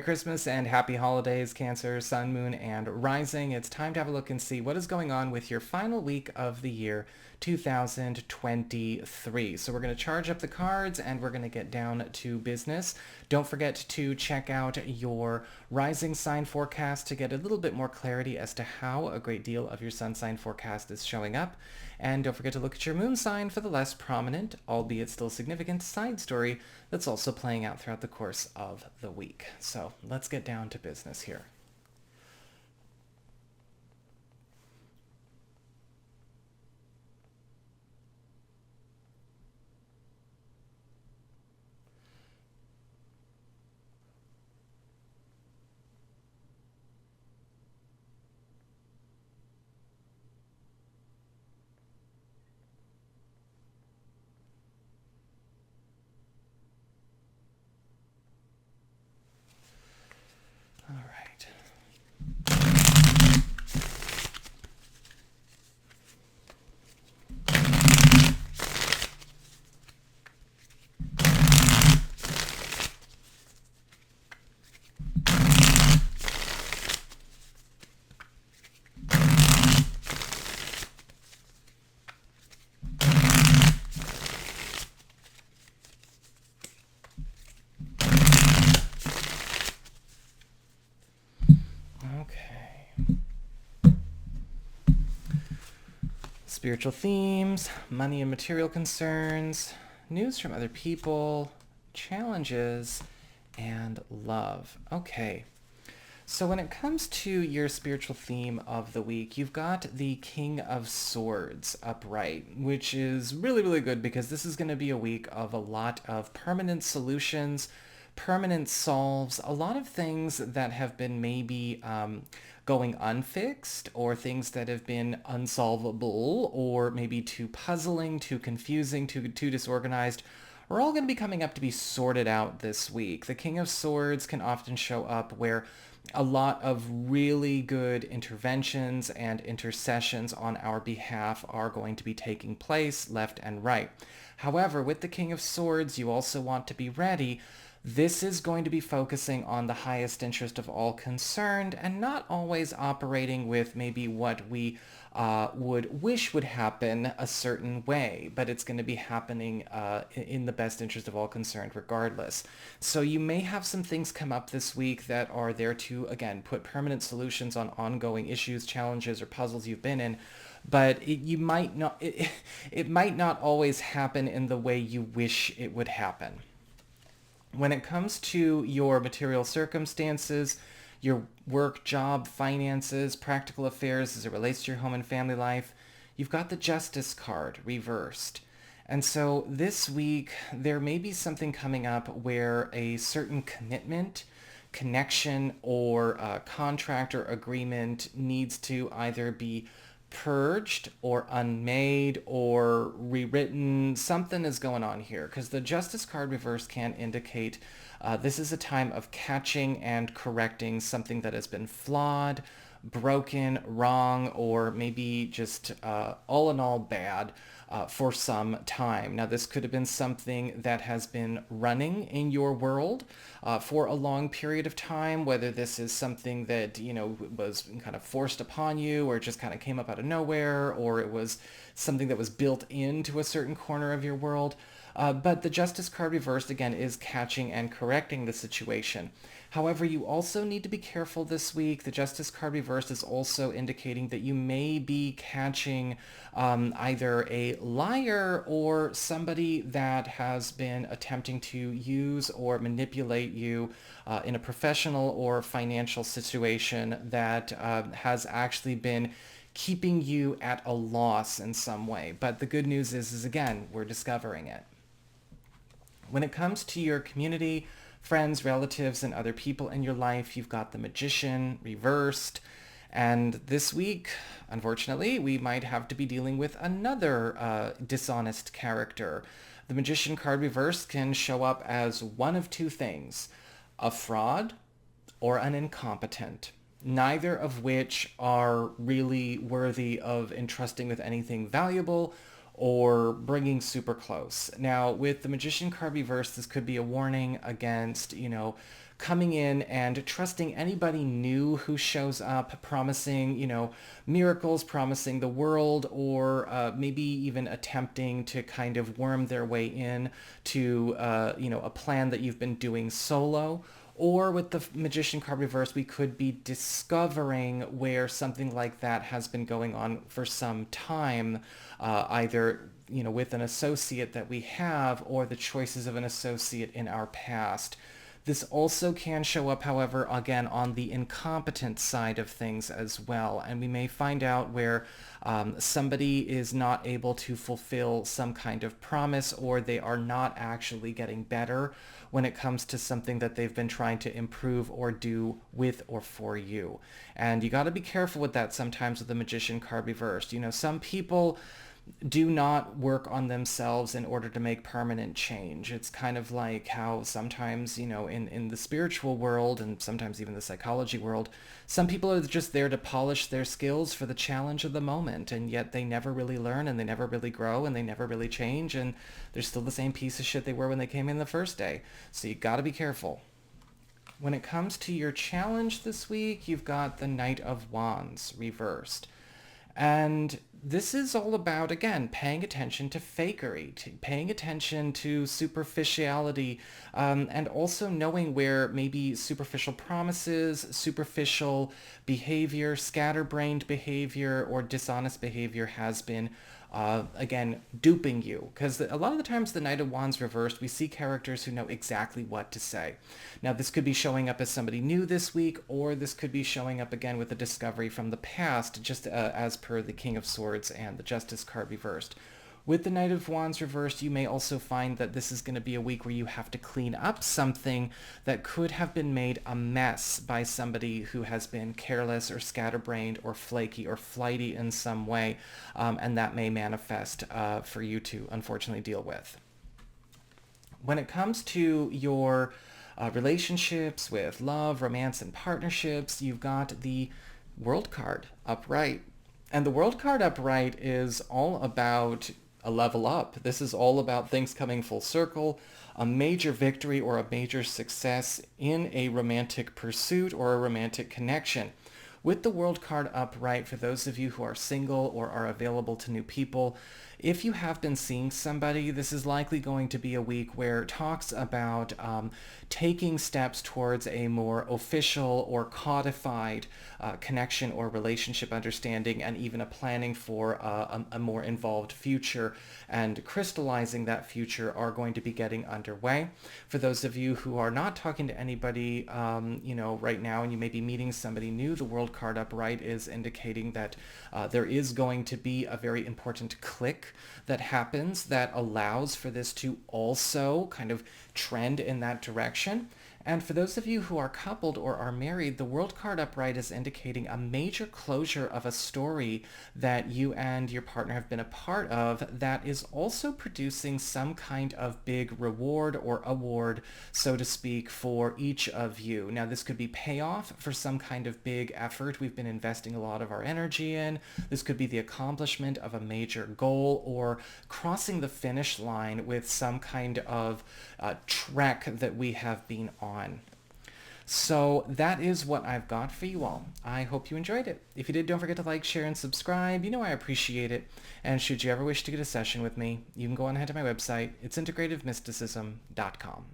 Christmas and happy holidays, Cancer, Sun, Moon, and Rising. It's time to have a look and see what is going on with your final week of the year 2023. So we're going to charge up the cards and we're going to get down to business. Don't forget to check out your rising sign forecast to get a little bit more clarity as to how a great deal of your sun sign forecast is showing up. And don't forget to look at your moon sign for the less prominent, albeit still significant, side story that's also playing out throughout the course of the week. So let's get down to business here. All right. Okay. Spiritual themes, money and material concerns, news from other people, challenges, and love. Okay. So when it comes to your spiritual theme of the week, you've got the King of Swords upright, which is really, really good because this is going to be a week of a lot of permanent solutions, permanent solves, a lot of things that have been maybe going unfixed or things that have been unsolvable or maybe too puzzling, too confusing, too disorganized are all going to be coming up to be sorted out this week. The King of Swords can often show up where a lot of really good interventions and intercessions on our behalf are going to be taking place left and right. However, with the King of Swords, you also want to be ready. This is going to be focusing on the highest interest of all concerned and not always operating with maybe what we would wish would happen a certain way, but it's going to be happening in the best interest of all concerned regardless. So you may have some things come up this week that are there to, again, put permanent solutions on ongoing issues, challenges, or puzzles you've been in, but it might not always happen in the way you wish it would happen. When it comes to your material circumstances, your work, job, finances, practical affairs as it relates to your home and family life, you've got the Justice card reversed. And so this week, there may be something coming up where a certain commitment, connection, or contract or agreement needs to either be purged or unmade or rewritten. Something is going on here because the Justice card reverse can indicate this is a time of catching and correcting something that has been flawed, broken, wrong, or maybe just all in all bad for some time. Now, this could have been something that has been running in your world for a long period of time, whether this is something that, was kind of forced upon you or just kind of came up out of nowhere, or it was something that was built into a certain corner of your world. But the Justice card reversed, again, is catching and correcting the situation. However, you also need to be careful this week. The Justice card reversed is also indicating that you may be catching either a liar or somebody that has been attempting to use or manipulate you in a professional or financial situation that has actually been keeping you at a loss in some way. But the good news is again, we're discovering it. When it comes to your community, friends, relatives, and other people in your life, you've got the Magician reversed. And this week, unfortunately, we might have to be dealing with another dishonest character. The Magician card reversed can show up as one of two things: a fraud or an incompetent, neither of which are really worthy of entrusting with anything valuable or bringing super close. Now, with the Magician card reversed, this could be a warning against, coming in and trusting anybody new who shows up, promising, miracles, promising the world, or maybe even attempting to kind of worm their way in to, a plan that you've been doing solo. Or with the Magician card reversed, we could be discovering where something like that has been going on for some time, either with an associate that we have or the choices of an associate in our past. This also can show up, however, again, on the incompetent side of things as well. And we may find out where somebody is not able to fulfill some kind of promise, or they are not actually getting better when it comes to something that they've been trying to improve or do with or for you. And you got to be careful with that sometimes with the Magician card reversed. Some people do not work on themselves in order to make permanent change. It's kind of like how sometimes, in the spiritual world and sometimes even the psychology world, some people are just there to polish their skills for the challenge of the moment, and yet they never really learn and they never really grow and they never really change, and they're still the same piece of shit they were when they came in the first day. So you got to be careful. When it comes to your challenge this week, you've got the Knight of Wands reversed. And this is all about, again, paying attention to fakery, paying attention to superficiality, and also knowing where maybe superficial promises, superficial behavior, scatterbrained behavior, or dishonest behavior has been again, duping you. Because a lot of the times the Knight of Wands reversed, we see characters who know exactly what to say. Now, this could be showing up as somebody new this week, or this could be showing up again with a discovery from the past, just as per the King of Swords and the Justice card reversed. With the Knight of Wands reversed, you may also find that this is going to be a week where you have to clean up something that could have been made a mess by somebody who has been careless or scatterbrained or flaky or flighty in some way, and that may manifest for you to unfortunately deal with. When it comes to your relationships with love, romance, and partnerships, you've got the World card upright. And the World card upright is all about a level up. This is all about things coming full circle, a major victory or a major success in a romantic pursuit or a romantic connection. With the World card upright, for those of you who are single or are available to new people, if you have been seeing somebody, this is likely going to be a week where talks about taking steps towards a more official or codified connection or relationship understanding, and even a planning for a more involved future and crystallizing that future are going to be getting underway. For those of you who are not talking to anybody, right now, and you may be meeting somebody new, the World card upright is indicating that there is going to be a very important click that happens that allows for this to also kind of trend in that direction. And for those of you who are coupled or are married, the World card upright is indicating a major closure of a story that you and your partner have been a part of that is also producing some kind of big reward or award, so to speak, for each of you. Now, this could be payoff for some kind of big effort we've been investing a lot of our energy in. This could be the accomplishment of a major goal, or crossing the finish line with some kind of trek that we have been on. So that is what I've got for you all. I hope you enjoyed it. If you did, don't forget to like, share, and subscribe. You know I appreciate it. And should you ever wish to get a session with me, you can go on ahead to my website. It's integrativemysticism.com.